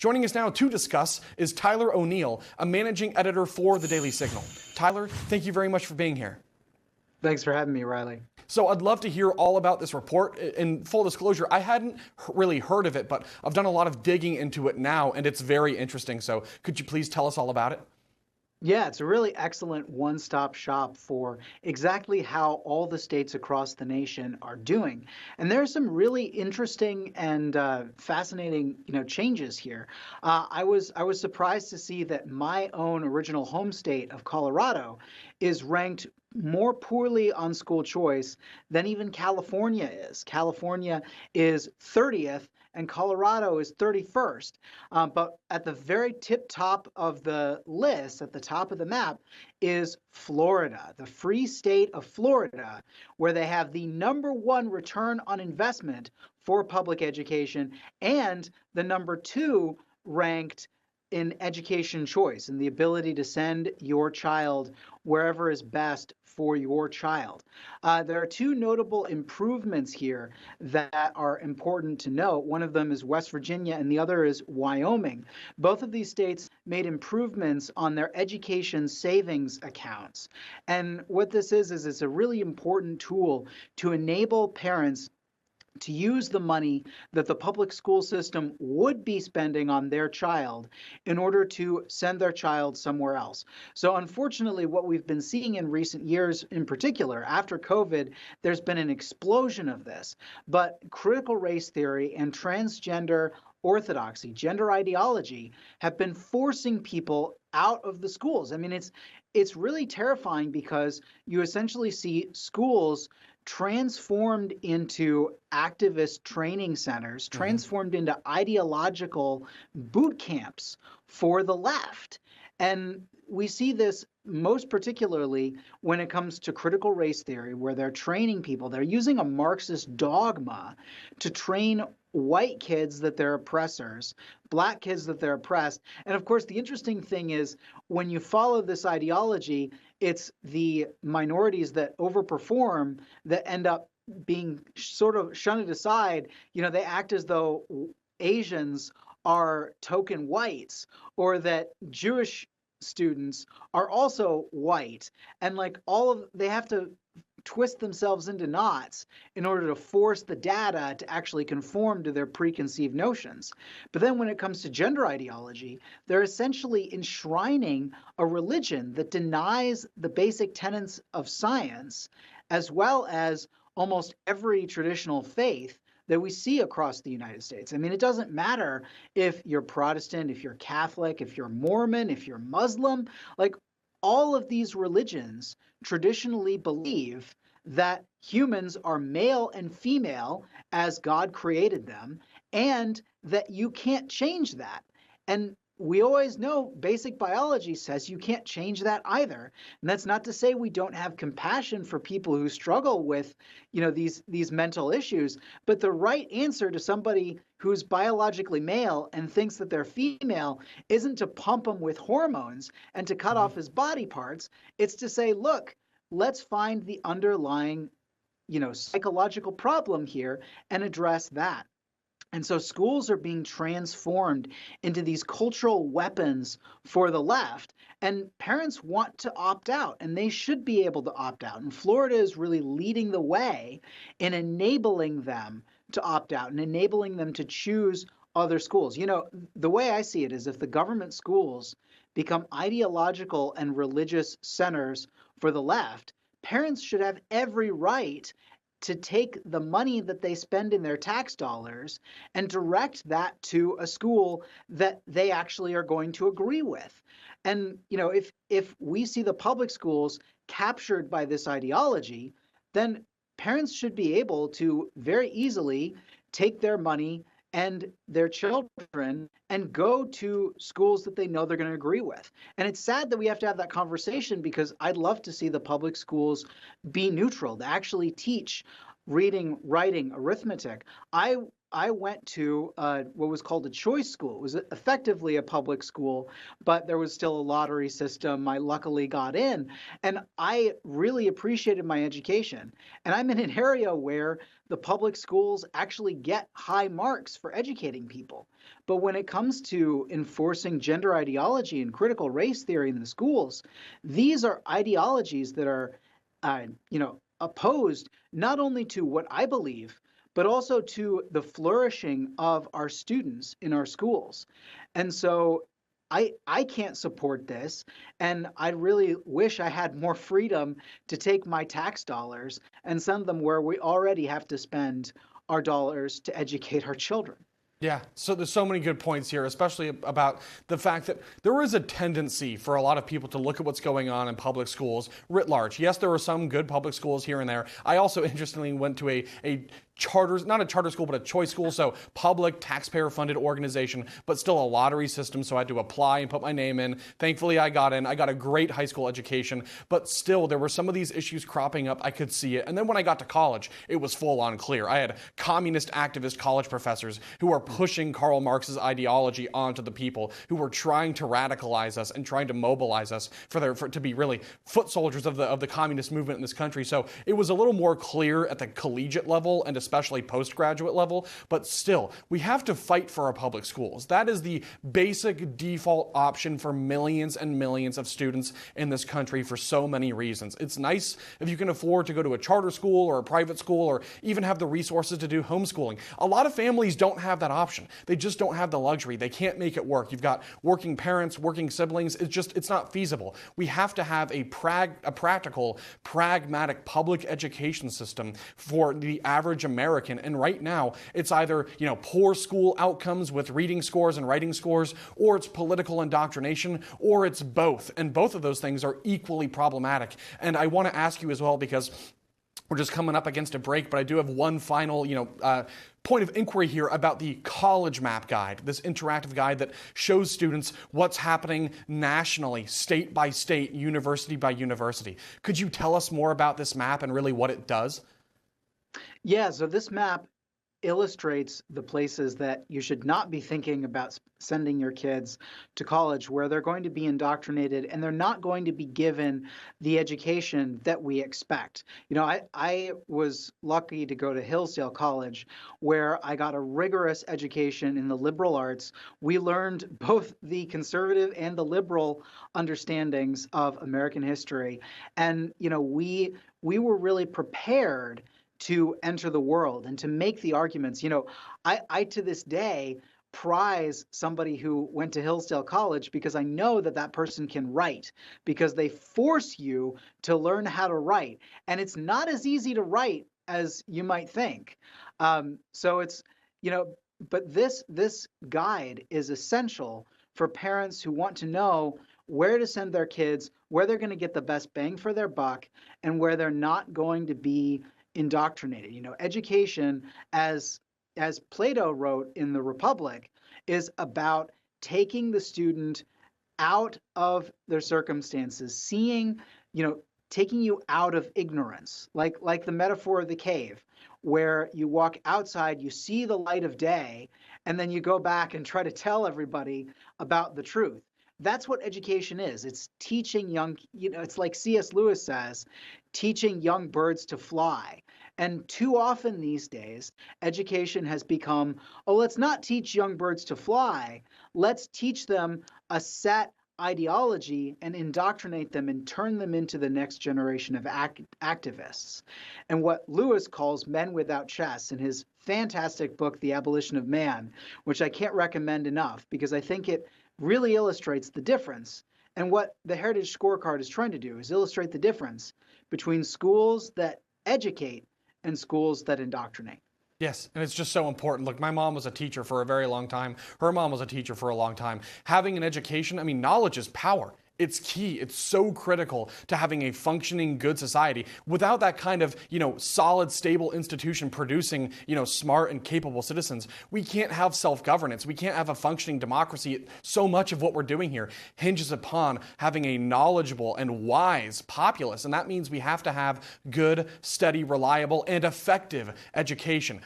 Joining us now to discuss is Tyler O'Neill, a managing editor for the Daily Signal. Tyler, thank you very much for being here. Thanks for having me, Riley. So I'd love to hear all about this report. In full disclosure, I hadn't really heard of it, but I've done a lot of digging into it now, and it's very interesting. So could you please tell us all about it? Yeah, it's a really excellent one-stop shop for exactly how all the states across the nation are doing. And there's some really interesting and fascinating, changes here. I was surprised to see that my own original home state of Colorado is ranked more poorly on school choice than even California is. California is 30th and Colorado is 31st. But at the very tip top of the list, at the top of the map, is Florida, the free state of Florida, where they have the #1 return on investment for public education and the #2 ranked in education choice and the ability to send your child wherever is best for your child. There are two notable improvements here that are important to note. One of them is West Virginia and the other is Wyoming. Both of these states made improvements on their education savings accounts. And what this is it's a really important tool to enable parents to use the money that the public school system would be spending on their child in order to send their child somewhere else. So unfortunately, what we've been seeing in recent years, in particular, after COVID, there's been an explosion of this. But critical race theory and transgender orthodoxy, gender ideology, have been forcing people out of the schools. I mean, it's really terrifying because you essentially see schools transformed into activist training centers, transformed into ideological boot camps for the left. And we see this most particularly when it comes to critical race theory, where they're training people. They're using a Marxist dogma to train white kids that they're oppressors, black kids that they're oppressed. And of course, the interesting thing is when you follow this ideology, it's the minorities that overperform that end up being sort of shunned aside. They act as though Asians are token whites, or that Jewish students are also white. And they have to twist themselves into knots in order to force the data to actually conform to their preconceived notions. But then when it comes to gender ideology, they're essentially enshrining a religion that denies the basic tenets of science, as well as almost every traditional faith that we see across the United States. I mean, it doesn't matter if you're Protestant, if you're Catholic, if you're Mormon, if you're Muslim, all of these religions traditionally believe that humans are male and female as God created them, and that you can't change that. And we always know basic biology says you can't change that either. And that's not to say we don't have compassion for people who struggle with, these mental issues. But the right answer to somebody who's biologically male and thinks that they're female isn't to pump them with hormones and to cut off his body parts. It's to say, look, let's find the underlying, psychological problem here and address that. And so schools are being transformed into these cultural weapons for the left, and parents want to opt out, and they should be able to opt out. And Florida is really leading the way in enabling them to opt out and enabling them to choose other schools. The way I see it is if the government schools become ideological and religious centers for the left, parents should have every right to take the money that they spend in their tax dollars and direct that to a school that they actually are going to agree with. And, if we see the public schools captured by this ideology, then parents should be able to very easily take their money and their children and go to schools that they know they're going to agree with. And it's sad that we have to have that conversation, because I'd love to see the public schools be neutral, to actually teach reading, writing, arithmetic. I I went to what was called a choice school. It was effectively a public school, but there was still a lottery system. I luckily got in, and I really appreciated my education. And I'm in an area where the public schools actually get high marks for educating people. But when it comes to enforcing gender ideology and critical race theory in the schools, these are ideologies that are, opposed not only to what I believe, but also to the flourishing of our students in our schools. And so I can't support this, and I really wish I had more freedom to take my tax dollars and send them where we already have to spend our dollars to educate our children. Yeah, so there's so many good points here, especially about the fact that there is a tendency for a lot of people to look at what's going on in public schools writ large. Yes, there are some good public schools here and there. I also, interestingly, went to a charter, not a charter school, but a choice school, so public, taxpayer-funded organization, but still a lottery system, so I had to apply and put my name in. Thankfully, I got in. I got a great high school education, but still, there were some of these issues cropping up. I could see it. And then when I got to college, it was full-on clear. I had communist activist college professors who were pushing Karl Marx's ideology onto the people, who were trying to radicalize us and trying to mobilize us to be really foot soldiers of the communist movement in this country. So it was a little more clear at the collegiate level and especially postgraduate level, but still, we have to fight for our public schools. That is the basic default option for millions and millions of students in this country for so many reasons. It's nice if you can afford to go to a charter school or a private school or even have the resources to do homeschooling. A lot of families don't have that option. They just don't have the luxury. They can't make it work. You've got working parents, working siblings. It's not feasible. We have to have a practical, pragmatic public education system for the average American. And right now, it's either, poor school outcomes with reading scores and writing scores, or it's political indoctrination, or it's both. And both of those things are equally problematic. And I want to ask you as well, because we're just coming up against a break, but I do have one final, point of inquiry here about the College Map Guide, this interactive guide that shows students what's happening nationally, state by state, university by university. Could you tell us more about this map and really what it does? Yeah, so this map illustrates the places that you should not be thinking about sending your kids to college, where they're going to be indoctrinated and they're not going to be given the education that we expect. I was lucky to go to Hillsdale College, where I got a rigorous education in the liberal arts. We learned both the conservative and the liberal understandings of American history. And, we were really prepared to enter the world and to make the arguments. I to this day prize somebody who went to Hillsdale College because I know that that person can write, because they force you to learn how to write. And it's not as easy to write as you might think. So it's, but this guide is essential for parents who want to know where to send their kids, where they're going to get the best bang for their buck, and where they're not going to be indoctrinated. Education, as Plato wrote in the Republic, is about taking the student out of their circumstances, taking you out of ignorance, like the metaphor of the cave, where you walk outside, you see the light of day, and then you go back and try to tell everybody about the truth. That's what education is. It's teaching it's like C.S. Lewis says, teaching young birds to fly. And too often these days, education has become, let's not teach young birds to fly. Let's teach them a set ideology and indoctrinate them and turn them into the next generation of activists. And what Lewis calls men without chests in his fantastic book, The Abolition of Man, which I can't recommend enough because I think it really illustrates the difference. And what the Heritage Scorecard is trying to do is illustrate the difference between schools that educate and schools that indoctrinate. Yes, and it's just so important. Look, my mom was a teacher for a very long time. Her mom was a teacher for a long time. Having an education, knowledge is power. It's key. It's so critical to having a functioning, good society. Without that kind of, solid, stable institution producing, smart and capable citizens, we can't have self-governance. We can't have a functioning democracy. So much of what we're doing here hinges upon having a knowledgeable and wise populace. And that means we have to have good, steady, reliable, and effective education.